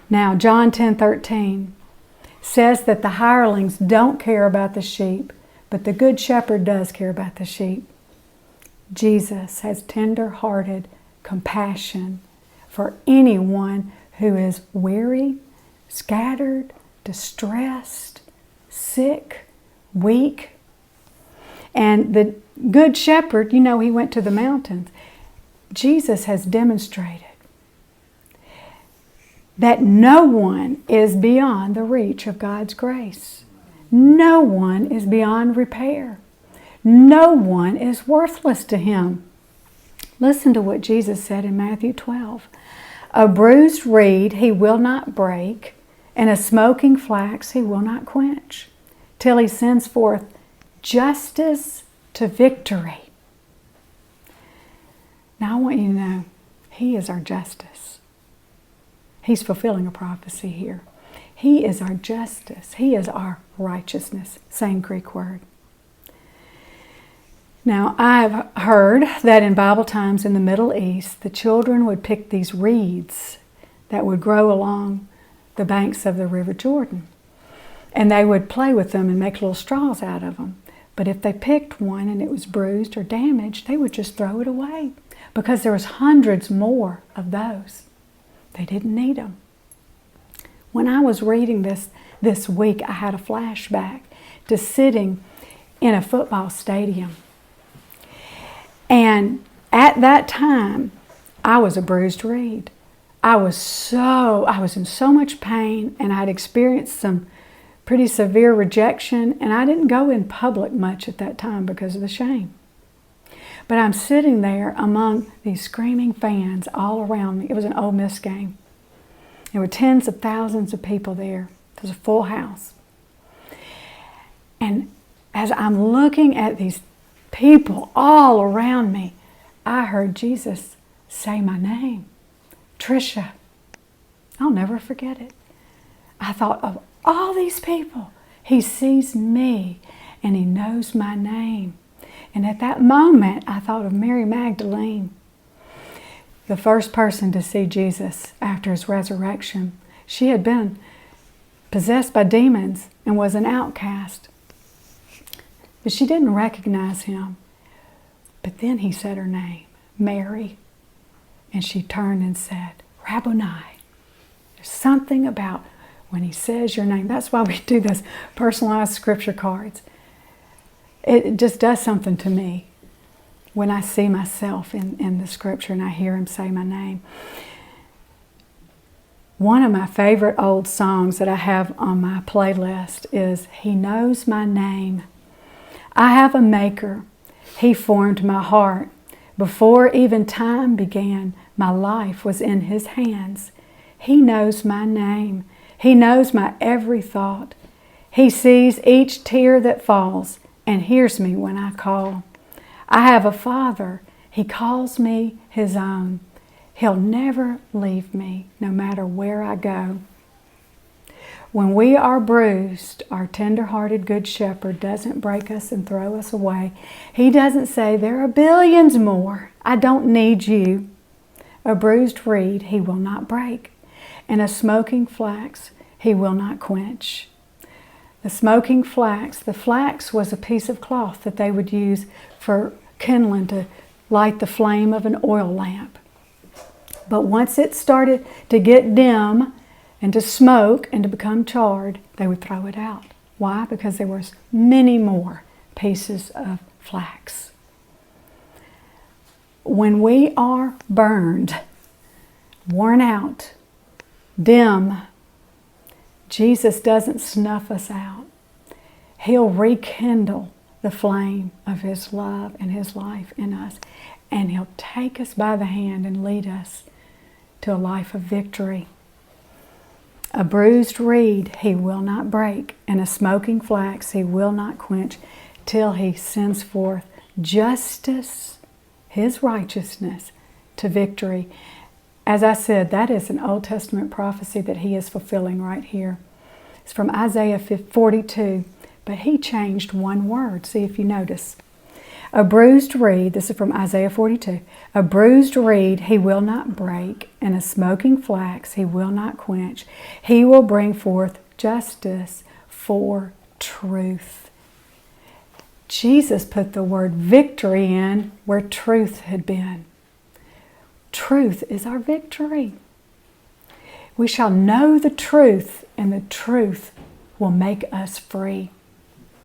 Now, John 10:13 says that the hirelings don't care about the sheep, but the good shepherd does care about the sheep. Jesus has tender-hearted compassion for anyone who is weary, scattered, distressed, sick, weak. And the good shepherd, you know, he went to the mountains. Jesus has demonstrated that no one is beyond the reach of God's grace. No one is beyond repair. No one is worthless to Him. Listen to what Jesus said in Matthew 12. A bruised reed He will not break, and a smoking flax He will not quench, till He sends forth justice to victory. Now I want you to know, He is our justice. He's fulfilling a prophecy here. He is our justice. He is our righteousness. Same Greek word. Now, I've heard that in Bible times in the Middle East, the children would pick these reeds that would grow along the banks of the River Jordan. And they would play with them and make little straws out of them. But if they picked one and it was bruised or damaged, they would just throw it away because there was hundreds more of those. They didn't need them. When I was reading this week, I had a flashback to sitting in a football stadium. And at that time, I was a bruised reed. I was in so much pain, and I'd experienced some pretty severe rejection, and I didn't go in public much at that time because of the shame. But I'm sitting there among these screaming fans all around me. It was an Ole Miss game. There were tens of thousands of people there. It was a full house. And as I'm looking at these people all around me, I heard Jesus say my name, Tricia. I'll never forget it. I thought of all these people. He sees me and He knows my name. And at that moment, I thought of Mary Magdalene, the first person to see Jesus after His resurrection. She had been possessed by demons and was an outcast. But she didn't recognize Him. But then He said her name, Mary. And she turned and said, Rabboni. There's something about when He says your name. That's why we do those personalized scripture cards. It just does something to me when I see myself in the scripture and I hear Him say my name. One of my favorite old songs that I have on my playlist is He Knows My Name. I have a Maker. He formed my heart. Before even time began, my life was in His hands. He knows my name. He knows my every thought. He sees each tear that falls and hears me when I call. I have a Father. He calls me His own. He'll never leave me, no matter where I go. When we are bruised, our tender-hearted Good Shepherd doesn't break us and throw us away. He doesn't say, there are billions more. I don't need you. A bruised reed He will not break, and a smoking flax He will not quench. The smoking flax, the flax was a piece of cloth that they would use for kindling to light the flame of an oil lamp. But once it started to get dim and to smoke and to become charred, they would throw it out. Why? Because there was many more pieces of flax. When we are burned, worn out, dim, Jesus doesn't snuff us out. He'll rekindle the flame of His love and His life in us, and He'll take us by the hand and lead us to a life of victory. A bruised reed He will not break, and a smoking flax He will not quench, till He sends forth justice, His righteousness, to victory. As I said, that is an Old Testament prophecy that He is fulfilling right here. It's from Isaiah 42, but He changed one word. See if you notice. A bruised reed, this is from Isaiah 42, a bruised reed he will not break, and a smoking flax he will not quench. He will bring forth justice for truth. Jesus put the word victory in where truth had been. Truth is our victory. We shall know the truth, and the truth will make us free.